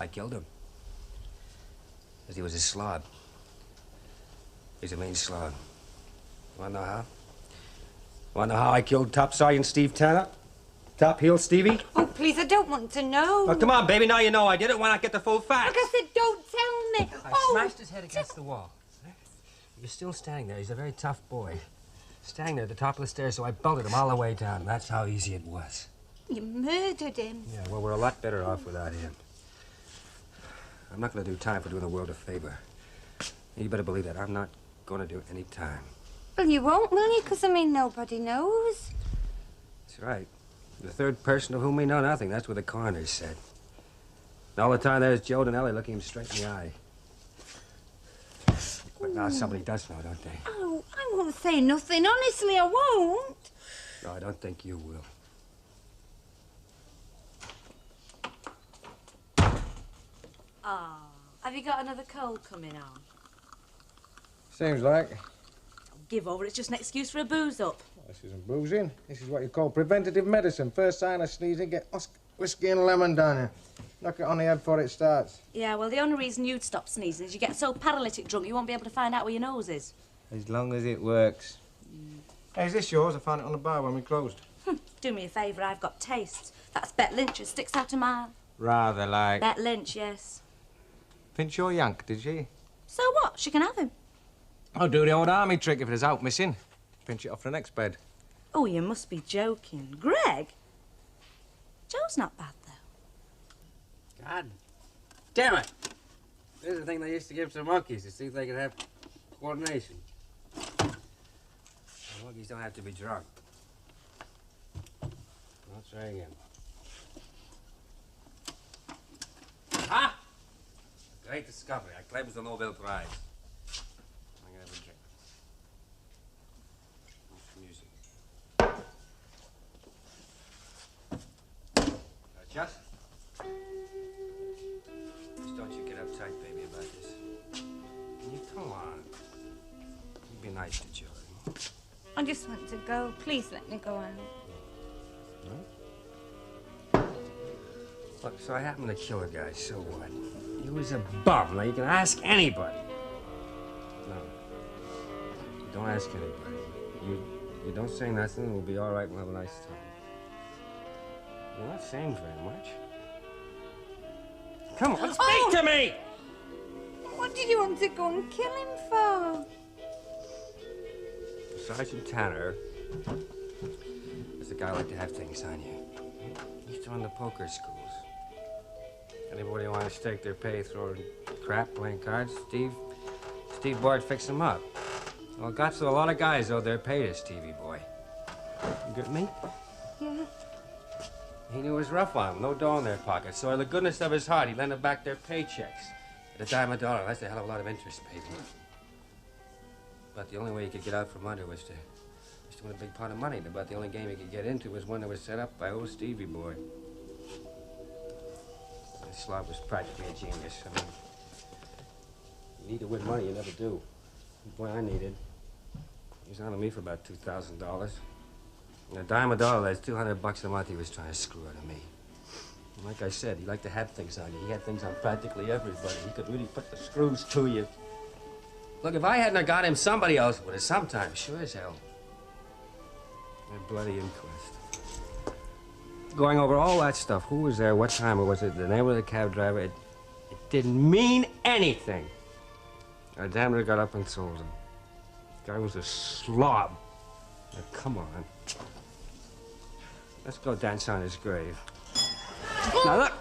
I killed him. Because he was a slob. He's a mean slob. Wanna know how? Wanna know how I killed Top Sergeant Steve Tanner? Top heel Stevie? Oh, please, I don't want to know. Oh, come on, baby, now you know I did it. Why not get the full facts? Like I said, don't tell me. I smashed his head against the wall. You're still standing there. He's a very tough boy. Standing there at the top of the stairs, so I belted him all the way down. That's how easy it was. You murdered him. Yeah, well, we're a lot better off without him. I'm not going to do time for doing the world a favor. You better believe that. I'm not going to do any time. Well, you won't, will you? Because, I mean, nobody knows. That's right. The third person of whom we know nothing. That's what the coroner said. And all the time there's Joe and Ellie looking him straight in the eye. But now somebody does know, don't they? Oh, I won't say nothing. Honestly, I won't. No, I don't think you will. Ah, have you got another cold coming on? Seems like. Give over, it's just an excuse for a booze up. This isn't boozing. This is what you call preventative medicine. First sign of sneezing, get whiskey and lemon down here. Knock it on the head before it starts. Yeah, well, the only reason you'd stop sneezing is you get so paralytic drunk you won't be able to find out where your nose is. As long as it works. Hey, is this yours? I found it on the bar when we closed. Do me a favour, I've got tastes. That's Bet Lynch, it sticks out a mile. Rather like... Bet Lynch, yes. Pinch your yank, did she? So what? She can have him. I'll do the old army trick if it is out missing. Pinch it off the next bed. Oh, you must be joking. Greg? Joe's not bad, though. God damn it! This is the thing they used to give to monkeys to see if they could have coordination. The monkeys don't have to be drunk. Let's try again. Ha! Great discovery. I claim the Nobel Prize. I'm gonna have a drink. Music. Just don't you get uptight, baby, about this. Can you come on? You be nice to Joey. I just want to go. Please let me go out. No? Look, so I happened to kill a guy, so what? He was a bum. Now, you can ask anybody. No. You don't ask anybody. You don't say nothing, we'll be all right, we'll have a nice time. You're not saying very much. Come on, speak to me! What did you want to go and kill him for? Sergeant Tanner is the guy who liked to have things on you. He used to run the poker schools. Anybody want to stake their pay throwing crap, playing cards? Steve Boyd fixed them up. Well, got so a lot of guys owed their pay to Stevie Boy. You get me? Yeah. He knew it was rough on them, no dough in their pockets. So out of the goodness of his heart, he lent them back their paychecks. At a dime a dollar, that's a hell of a lot of interest paid him. But the only way he could get out from under was to win a big pot of money. But the only game he could get into was one that was set up by old Stevie Boy. This slob was practically a genius. I mean, you need to win money, you never do. The boy I needed, he was on to me for about $2,000. And a dime a dollar, that's $200 a month he was trying to screw out of me. And like I said, he liked to have things on you. He had things on practically everybody. He could really put the screws to you. Look, if I hadn't have got him, somebody else would have sometime, sure as hell. That bloody inquest. Going over all that stuff, who was there, what time was it, the name of the cab driver, it didn't mean anything. I damn near got up and sold him. The guy was a slob. Now, come on. Let's go dance on his grave. Now, look.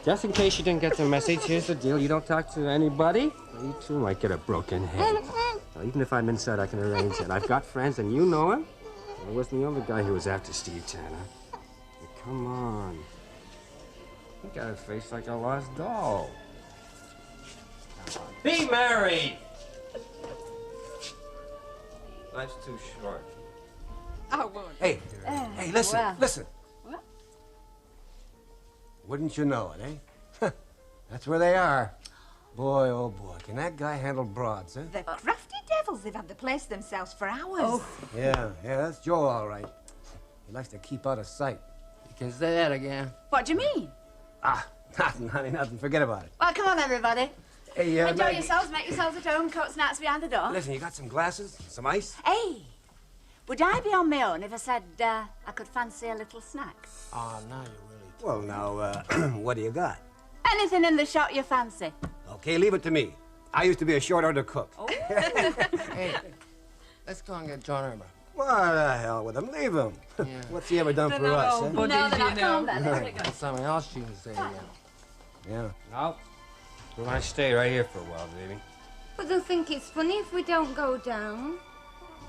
Just in case you didn't get the message, here's the deal. You don't talk to anybody. You too might get a broken head. Well, even if I'm inside, I can arrange it. I've got friends, and you know him. I wasn't the only guy who was after Steve Tanner. Now, come on. You got a face like a lost doll. Come on. Be married! Life's too short. I won't. Hey, listen, well. listen. What? Wouldn't you know it, eh? That's where they are. Boy, oh boy, can that guy handle broads, huh? They're crafty devils. They've had the place themselves for hours. Oh. Yeah, that's Joe, all right. He likes to keep out of sight. You can say that again. What do you mean? Ah, Nothing, honey, nothing. Forget about it. Well, come on, everybody. Hey, Enjoy Maggie. yourselves, make yourselves at home, coats and hats behind the door. Listen, you got some glasses? Some ice? Hey, would I be on my own if I said I could fancy a little snack? Oh, now you really... Well, now, what do you got? Anything in the shop you fancy? Okay, leave it to me. I used to be a short order cook. Oh. Hey, let's go and get John Irma. What the hell with him? Leave him. Yeah. What's he ever done for us? Eh? No, they're not. Come on, then. Let's go. That's something else she can say. Yeah. No. We want to stay right here for a while, baby. But they'll think it's funny if we don't go down.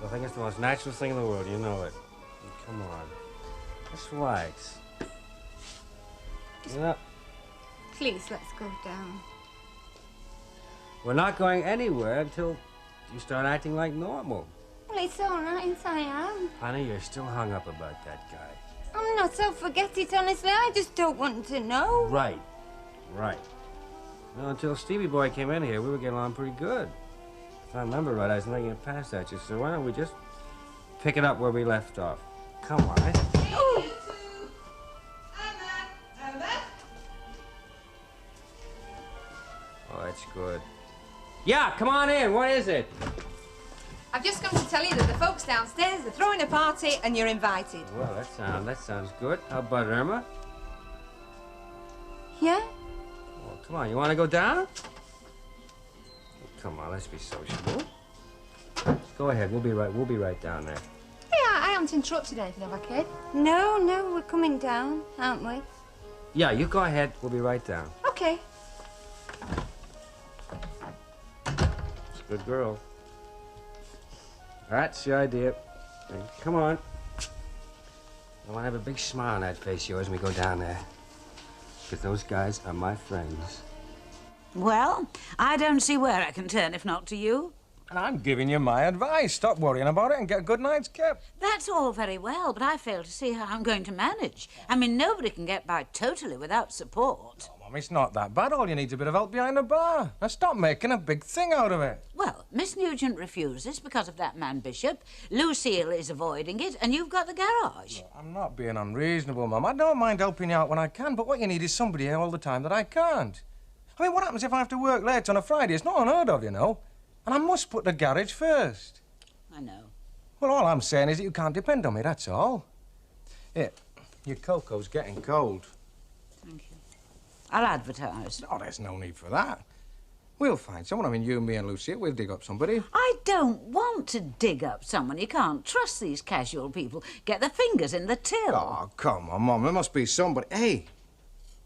I think it's the most natural thing in the world. You know it. Come on. Just relax. Yeah. Please, let's go down. We're not going anywhere until you start acting like normal. Well, it's all right, I am. Honey, you're still hung up about that guy. I'm not, so forget it, honestly. I just don't want to know. Right. Right. No, until Stevie Boy came in here, we were getting along pretty good. If I remember right, I was making a pass at you, so why don't we just pick it up where we left off? Come on, eh? Oh. Oh, that's good. Yeah, come on in. What is it? I've just come to tell you that the folks downstairs are throwing a party and you're invited. Well, that sounds good. How about Irma? Yeah? Well, come on. You want to go down? Come on, let's be sociable. Go ahead. We'll be right down there. Yeah, I haven't interrupted anything, have I, kid? No, we're coming down, aren't we? Yeah, you go ahead. We'll be right down. Okay. It's a good girl. That's the idea. Come on. I want to have a big smile on that face of yours when we go down there. Because those guys are my friends. Well, I don't see where I can turn if not to you. And I'm giving you my advice. Stop worrying about it and get a good night's kip. That's all very well, but I fail to see how I'm going to manage. I mean, nobody can get by totally without support. Oh, Mum, it's not that bad. All you need is a bit of help behind the bar. Now stop making a big thing out of it. Well, Miss Nugent refuses because of that man Bishop. Lucille is avoiding it, and you've got the garage. Look, I'm not being unreasonable, Mum. I don't mind helping you out when I can, but what you need is somebody here all the time that I can't. I mean, what happens if I have to work late on a Friday? It's not unheard of, you know. And I must put the garage first. I know. Well, all I'm saying is that you can't depend on me, that's all. Here, your cocoa's getting cold. Thank you. I'll advertise. Oh, there's no need for that. We'll find someone. I mean, you, me and Lucia, we'll dig up somebody. I don't want to dig up someone. You can't trust these casual people. Get their fingers in the till. Oh, come on, Mum. There must be somebody. Hey,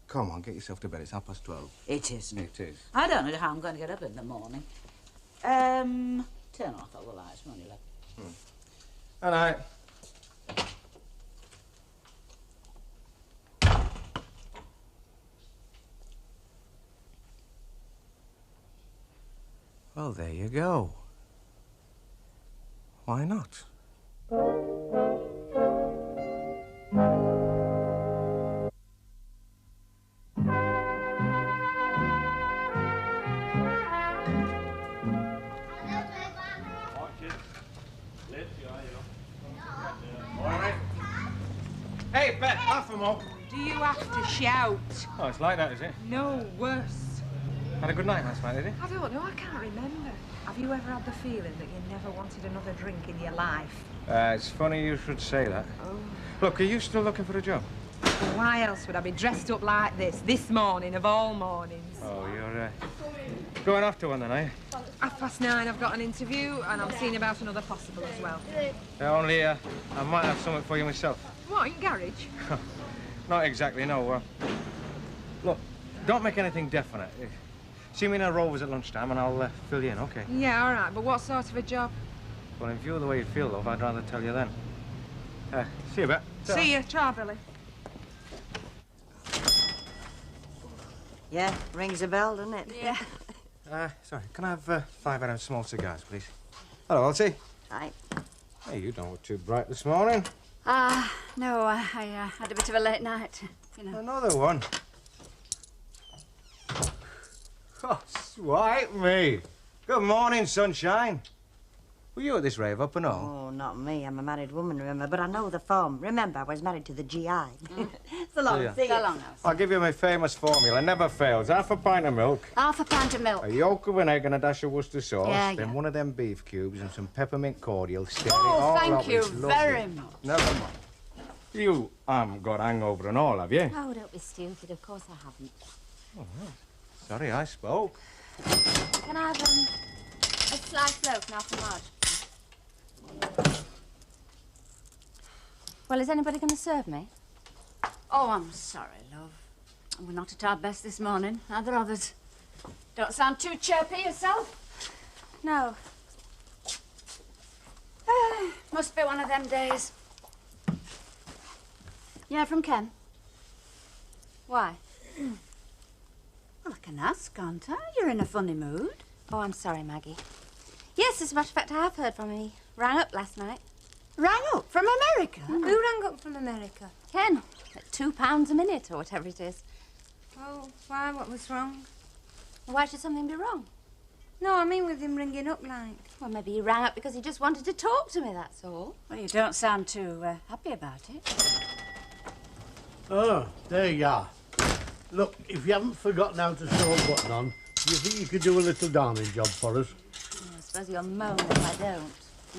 come on, get yourself to bed. It's 12:30. It isn't. It is. I don't know how I'm going to get up in the morning. Turn off all the lights, won't you, love? All right. Well, there you go. Why not? Hey, Bet, half a mo. Do you have to shout? Oh, it's like that, is it? No, worse. Had a good night last night, did you? I don't know, I can't remember. Have you ever had the feeling that you never wanted another drink in your life? It's funny you should say that. Oh. Look, are you still looking for a job? Well, why else would I be dressed up like this morning of all mornings? Oh, you're going off to one then, are you? 9:30, I've got an interview, and I'm seeing about another possible as well. Only, I might have something for you myself. What, in garage? Not exactly, no. Look, don't make anything definite. See me in a Rovers at lunchtime and I'll fill you in, okay? Yeah, all right, but what sort of a job? Well, in view of the way you feel, love, I'd rather tell you then. See you, Bet. See you, ciao, Billy. Yeah, rings a bell, doesn't it? Yeah. Sorry, can I have 5 of them small cigars, please? Hello, Elsie. Hi. Hey, you don't look too bright this morning. No, I had a bit of a late night, you know. Another one. Oh, swipe me. Good morning, sunshine. Were you at this rave up and all? Oh, not me. I'm a married woman, remember? But I know the form. Remember, I was married to the GI. So long, see you. So long now. I'll give you my famous formula. Never fails. Half a pint of milk, Half a pint of milk. a yolk of an egg and a dash of Worcester sauce, Yeah, then yeah. one of them beef cubes and some peppermint cordial. Stir it Oh, all thank up. you It's lovely. very much. Never mind. You haven't got hangover and all, have you? Oh, don't be stupid. Of course I haven't. Sorry, I spoke. Can I have a sliced loaf and half a marge? Well, is anybody going to serve me? Oh, I'm sorry, love. We're not at our best this morning, neither of us. Don't sound too chirpy yourself. No. Must be one of them days. Yeah, from Ken. Why? Well, I can ask, can't I? You're in a funny mood. Oh, I'm sorry, Maggie. Yes, as a matter of fact, I have heard from him. He rang up last night. Rang up from America? Who rang up from America? Ken, at £2 a minute or whatever it is. Oh, why? What was wrong? Why should something be wrong? No, I mean with him ringing up like. Well, maybe he rang up because he just wanted to talk to me, that's all. Well, you don't sound too happy about it. Oh, there you are. Look, if you haven't forgotten how to sew a button on, do you think you could do a little darning job for us? I suppose you'll moan if I don't.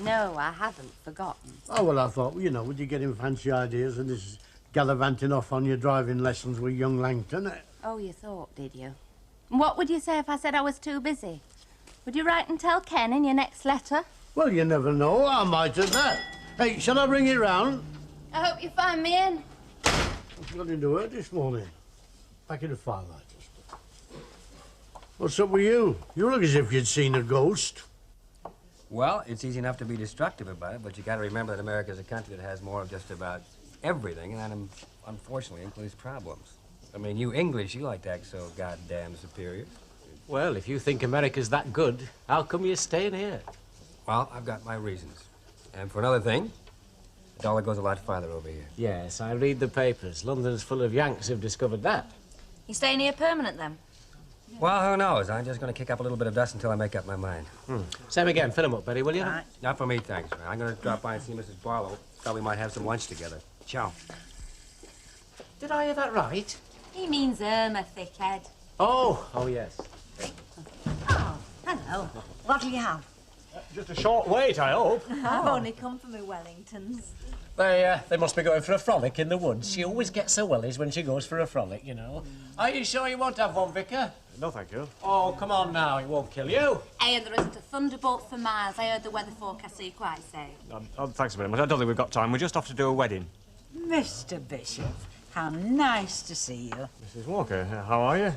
No, I haven't forgotten. Oh, well, I thought, you know, with you getting fancy ideas and this gallivanting off on your driving lessons with young Langton. Oh, you thought, did you? What would you say if I said I was too busy? Would you write and tell Ken in your next letter? Well, you never know. I might at that. Hey, shall I bring it round? I hope you find me in. I've got into work this morning. Back in the firelight. What's up with you? You look as if you'd seen a ghost. Well, it's easy enough to be destructive about it, but you got to remember that America's a country that has more of just about everything, and that unfortunately includes problems. I mean, you English, you like to act so goddamn superior. Well, if you think America's that good, how come you're staying here? Well, I've got my reasons. And for another thing, the dollar goes a lot farther over here. Yes, I read the papers. London's full of Yanks who've discovered that. You staying here permanent then? Well, who knows? I'm just going to kick up a little bit of dust until I make up my mind. Same again. Fill 'em up, Betty, will you? Right. Not for me, thanks. I'm going to drop by and see Mrs. Barlow. Thought we might have some lunch together. Ciao. Did I hear that right? He means Irma, thickhead. Oh, yes. Oh, hello. What'll you have? Just a short wait, I hope. I've only come for my Wellingtons. They must be going for a frolic in the woods. She always gets her wellies when she goes for a frolic, you know. Are you sure you won't have one, Vicar? No, thank you. Oh, come on now, it won't kill you. Hey, and there isn't a thunderbolt for miles. I heard the weather forecast, so you quite say. Thanks very much. I don't think we've got time. We're just off to do a wedding. Mr. Bishop, how nice to see you. Mrs. Walker, how are you?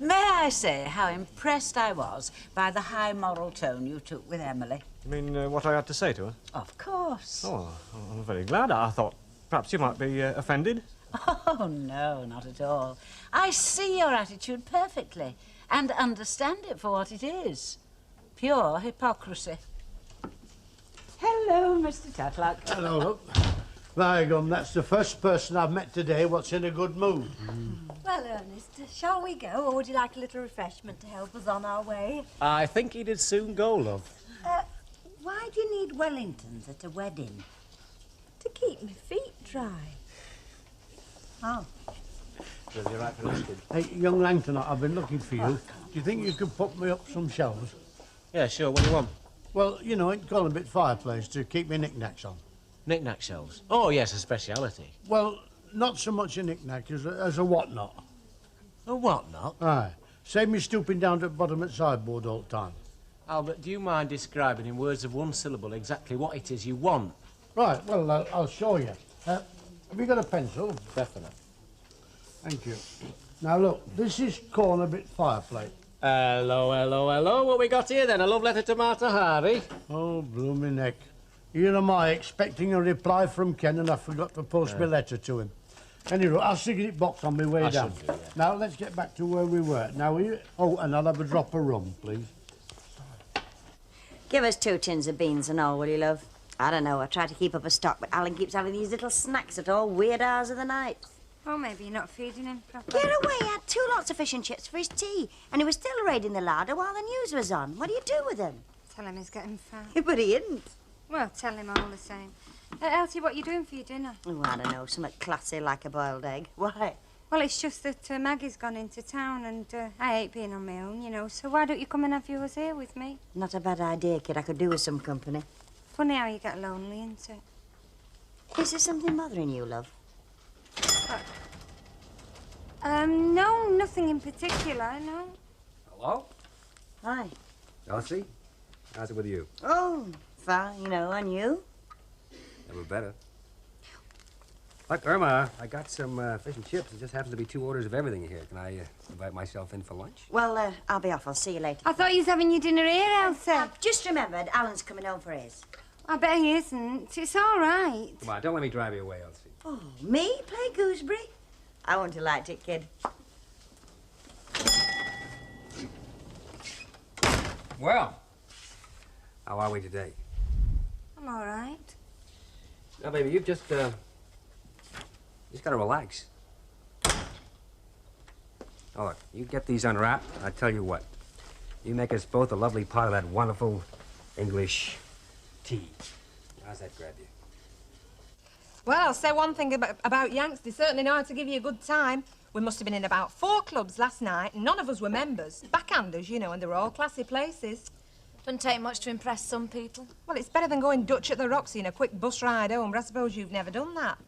May I say how impressed I was by the high moral tone you took with Emily? You mean what I had to say to her? Of course. Oh, I'm very glad. I thought perhaps you might be offended. Oh, no, not at all. I see your attitude perfectly and understand it for what it is. Pure hypocrisy. Hello, Mr. Tatlock. Hello, look. By gum, that's the first person I've met today what's in a good mood. Well, Ernest, shall we go, or would you like a little refreshment to help us on our way? I think he'd soon go, love. Why do you need Wellingtons at a wedding? To keep my feet dry. Oh. You're right for asking. Hey, young Langton, I've been looking for you. Do you think you could put me up some shelves? Yeah, sure. What do you want? Well, you know, it's got a bit fireplace to keep my knickknacks on. Knick-knack shelves. Oh, yes, a speciality. Well, not so much a knick-knack as a whatnot. A what-not? Aye. Save me stooping down to the bottom of the sideboard all the time. Albert, do you mind describing in words of one syllable exactly what it is you want? Right, well, I'll show you. Have you got a pencil? Definitely. Thank you. Now, look, this is corner bit fireplace. Hello, hello, hello. What we got here, then? A love letter to Martha Hardy? Oh, blooming neck. Here am I, expecting a reply from Ken, and I forgot to post my letter to him. Anyway, I'll stick it in box on my way down. should do, yeah. Now, let's get back to where we were. Now, oh, and I'll have a drop of rum, please. Give us 2 tins of beans and all, will you, love? I don't know, I try to keep up a stock, but Alan keeps having these little snacks at all weird hours of the night. Oh, maybe you're not feeding him properly. Get away, he had 2 lots of fish and chips for his tea, and he was still raiding the larder while the news was on. What do you do with them? Tell him he's getting fat. But he isn't. Well, tell him all the same. Elsie, what are you doing for your dinner? Oh, I don't know, something classy like a boiled egg. Why? Well, it's just that Maggie's gone into town and I hate being on my own, you know, so why don't you come and have yours here with me? Not a bad idea, kid. I could do with some company. Funny how you get lonely, isn't it? Is there something bothering you, love? No, nothing in particular, no. Hello? Hi. Elsie? How's it with you? Oh, fine, you know, and you? Never better. Look, Irma, I got some fish and chips. It just happens to be 2 orders of everything here. Can I invite myself in for lunch? Well, I'll be off. I'll see you later. I thought you was having your dinner here, Elsie. I've just remembered Alan's coming home for his. I bet he isn't. It's all right. Come on, don't let me drive you away, Elsie. Oh, me? Play gooseberry? I wouldn't have liked it, kid. Well, how are we today? I'm all right. Now, baby, you've just got to relax. Oh, look, you get these unwrapped, I tell you what. You make us both a lovely pot of that wonderful English tea. How's that grab you? Well, I'll say one thing about Yanks. They certainly know how to give you a good time. We must have been in about 4 clubs last night, and none of us were members. Backhanders, you know, and they were all classy places. Doesn't take much to impress some people. Well, it's better than going Dutch at the Roxy in a quick bus ride home, but I suppose you've never done that.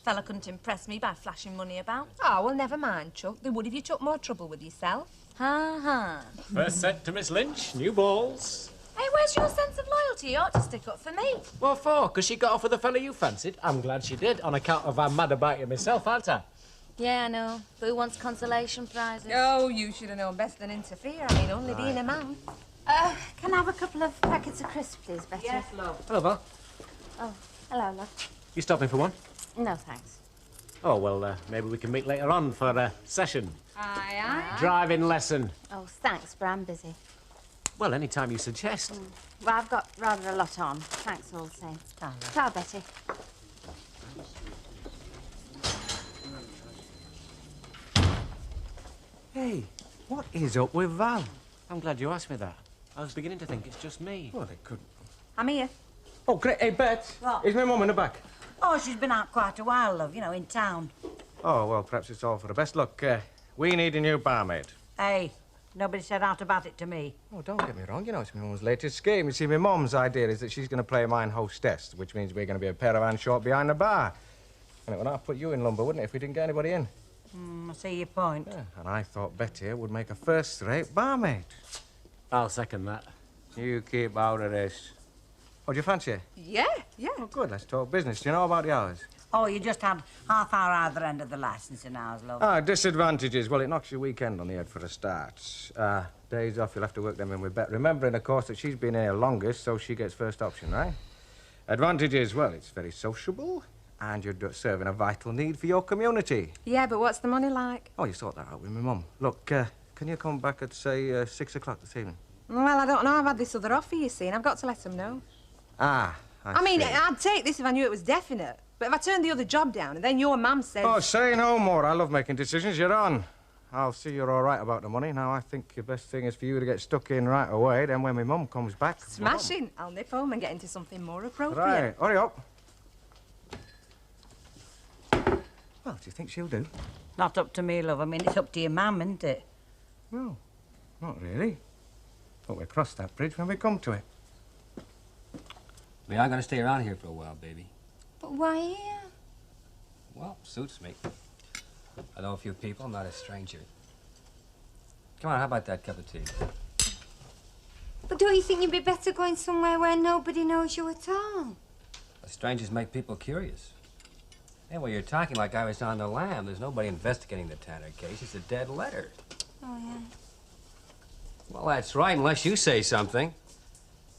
Fella couldn't impress me by flashing money about. Oh, well, never mind, Chuck. They would if you took more trouble with yourself. Ha-ha. First set to Miss Lynch, new balls. Hey, where's your sense of loyalty? You ought to stick up for me. What for? Because she got off with the fella you fancied? I'm glad she did, on account of I'm mad about you myself, aren't I? Yeah, I know. But who wants consolation prizes? Oh, you should have known better than interfere. I mean, only being a man. Can I have a couple of packets of crisps, please, Betty? Yes, love. Hello, Val. Oh, hello, love. You stopping for one? No, thanks. Oh, well, maybe we can meet later on for a session. Aye, aye. Driving lesson. Oh, thanks, but I'm busy. Well, any time you suggest. Well, I've got rather a lot on. Thanks all the same. Ciao, Betty. Hey, what is up with Val? I'm glad you asked me that. I was beginning to think it's just me. Well, it could... I'm here. Oh, great. Hey, Bet. What? Is my mum in the back? Oh, she's been out quite a while, love, you know, in town. Oh, well, perhaps it's all for the best. Look, we need a new barmaid. Hey, nobody said out about it to me. Oh, don't get me wrong. You know, it's my mum's latest scheme. You see, my mum's idea is that she's going to play mine hostess, which means we're going to be a pair of hands short behind the bar. And it would have put you in lumber, wouldn't it, if we didn't get anybody in? I see your point. Yeah, and I thought Betty would make a first-rate barmaid. I'll second that. You keep out of this. Oh, do you fancy it? Yeah. Oh, good. Let's talk business. Do you know about the hours? Oh, you just had half hour either end of the licensing hours, love. Ah, disadvantages. Well, it knocks your weekend on the head for a start. Days off, you'll have to work them in with Bet. Remembering, of course, that she's been here longest, so she gets first option, right? Advantages, well, it's very sociable, and you're serving a vital need for your community. Yeah, but what's the money like? Oh, you sort that out with my mum. Look, can you come back at, say, 6 o'clock this evening? Well, I don't know. I've had this other offer, you see, and I've got to let them know. Ah, I mean, see. I'd take this if I knew it was definite. But if I turned the other job down and then your mum says... Oh, say no more. I love making decisions. You're on. I'll see you're all right about the money. Now, I think the best thing is for you to get stuck in right away. Then when my mum comes back... Smashing. I'll nip home and get into something more appropriate. Right, hurry up. Well, do you think she'll do? Not up to me, love. I mean, it's up to your mum, isn't it? No, not really. But we'll cross that bridge when we come to it. We are going to stay around here for a while, baby. But why here? Well, suits me. I know a few people. I'm not a stranger. Come on, how about that cup of tea? But don't you think you'd be better going somewhere where nobody knows you at all? Strangers make people curious. Hey, well, you're talking like I was on the lam. There's nobody investigating the Tanner case. It's a dead letter. Oh, yeah. Well, that's right, unless you say something.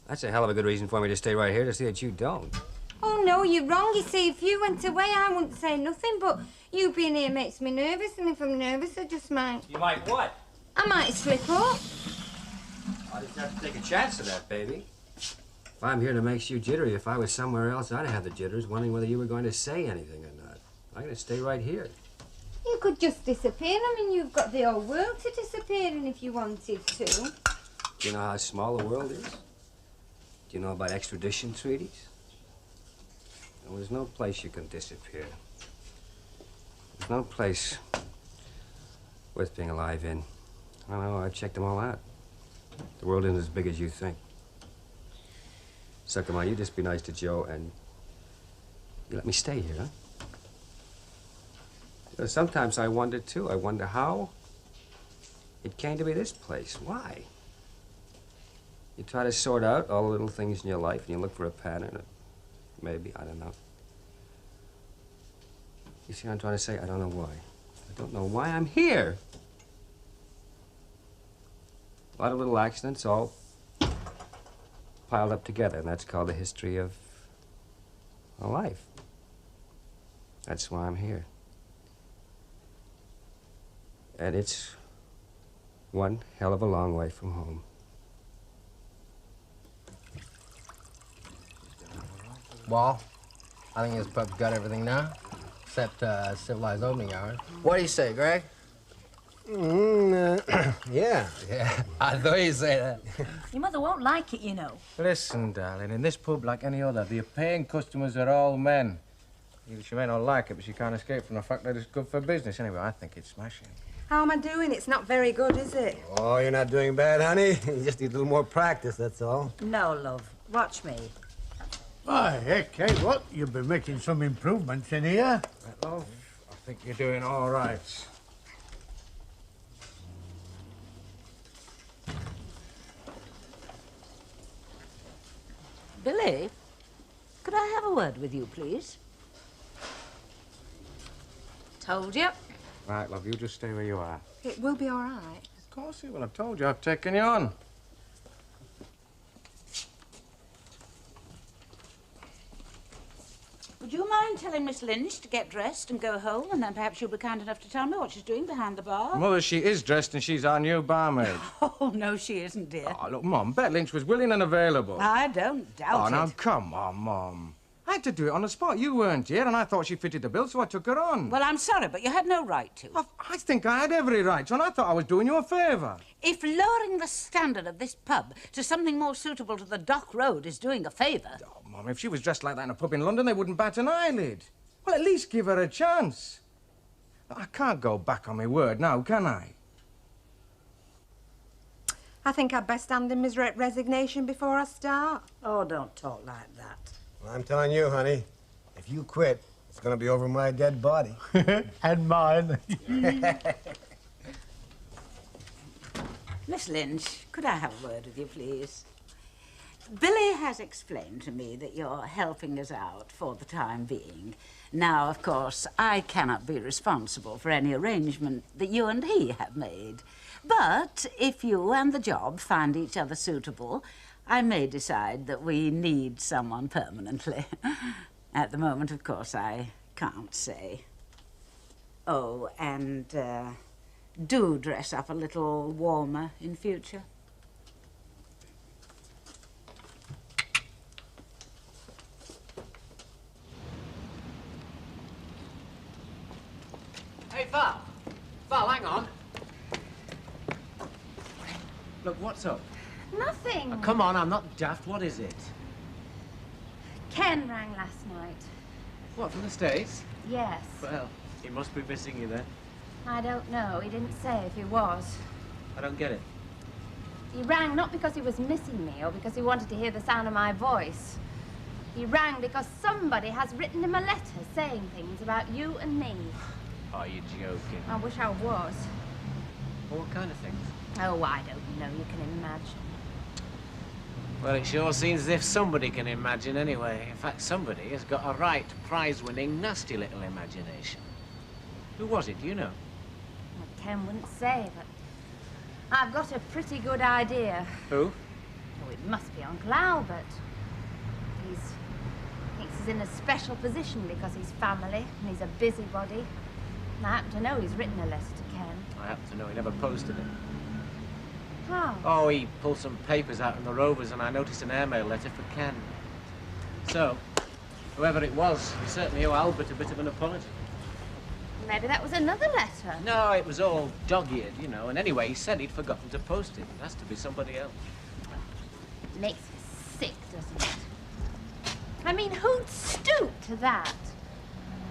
That's a hell of a good reason for me to stay right here to see that you don't. Oh, no, you're wrong. You see, if you went away, I wouldn't say nothing, but you being here makes me nervous, and if I'm nervous, I just might... You might what? I might slip up. I just have to take a chance of that, baby. If I'm here to make you jittery, if I was somewhere else, I'd have the jitters, wondering whether you were going to say anything or not. I'm going to stay right here. You could just disappear. I mean, you've got the whole world to disappear in if you wanted to. Do you know how small the world is? Do you know about extradition treaties? Well, there's no place you can disappear. There's no place worth being alive in. I don't know, I've checked them all out. The world isn't as big as you think. So come on, you just be nice to Joe and you let me stay here, huh? You know, sometimes I wonder, too. I wonder how it came to be this place. Why? You try to sort out all the little things in your life and you look for a pattern. Maybe, I don't know. You see what I'm trying to say? I don't know why. I don't know why I'm here. A lot of little accidents all piled up together, and that's called the history of a life. That's why I'm here. And it's one hell of a long way from home. Well, I think this pub's got everything now, except civilized opening hours. What do you say, Greg? Yeah. I thought you'd say that. Your mother won't like it, you know. Listen, darling, in this pub, like any other, the paying customers are all men. She may not like it, but she can't escape from the fact that it's good for business. Anyway, I think it's smashing. How am I doing? It's not very good, is it? Oh, you're not doing bad, honey. You just need a little more practice, that's all. No, love. Watch me. Why, heck, hey, what? You've been making some improvements in here. Right, love, I think you're doing all right. Billy, could I have a word with you, please? Told you. Right, love, you just stay where you are. It will be all right. Of course it will. I've told you I've taken you on. Would you mind telling Miss Lynch to get dressed and go home, and then perhaps you'll be kind enough to tell me what she's doing behind the bar? Mother, she is dressed and she's our new barmaid. Oh, no, she isn't, dear. Oh, look, Mum, Bet Lynch was willing and available. I don't doubt Oh, it. now, come on, Mum. I had to do it on the spot. You weren't here, and I thought she fitted the bill, so I took her on. Well, I'm sorry, but you had no right to. I think I had every right to, and I thought I was doing you a favour. If lowering the standard of this pub to something more suitable to the Dock Road is doing a favour... Oh, Mum, if she was dressed like that in a pub in London, they wouldn't bat an eyelid. Well, at least give her a chance. I can't go back on my word now, can I? I think I'd best hand him his resignation before I start. Oh, don't talk like that. Well, I'm telling you, honey, if you quit, it's going to be over my dead body. And mine. Miss Lynch, could I have a word with you, please? Billy has explained to me that you're helping us out for the time being. Now, of course, I cannot be responsible for any arrangement that you and he have made. But if you and the job find each other suitable, I may decide that we need someone permanently. At the moment, of course, I can't say. Oh, and do dress up a little warmer in future. Hey, Val. Val, hang on. Look, what's up? Nothing. Come on, I'm not daft. What is it? Ken rang last night. What, from the States? Yes. Well, he must be missing you then. I don't know. He didn't say if he was. I don't get it. He rang not because he was missing me or because he wanted to hear the sound of my voice. He rang because somebody has written him a letter saying things about you and me. Are you joking? I wish I was. What kind of things? Oh, I don't know. You can imagine. Well, it sure seems as if somebody can imagine anyway. In fact, somebody has got a right prize-winning, nasty little imagination. Who was it, do you know? Well, Ken wouldn't say, but I've got a pretty good idea. Who? Oh, it must be Uncle Albert. He thinks he's in a special position because he's family and he's a busybody. And I happen to know he's written a letter to Ken. I happen to know he never posted it. How? Oh, he pulled some papers out in the Rovers and I noticed an airmail letter for Ken. So, whoever it was, he certainly owe Albert a bit of an apology. Maybe that was another letter. No, it was all dog-eared, you know, and anyway, he said he'd forgotten to post it. It has to be somebody else. It makes me sick, doesn't it? I mean, who'd stoop to that?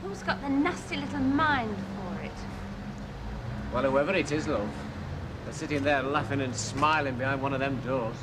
Who's got the nasty little mind for it? Well, whoever it is, love, they're sitting there laughing and smiling behind one of them doors.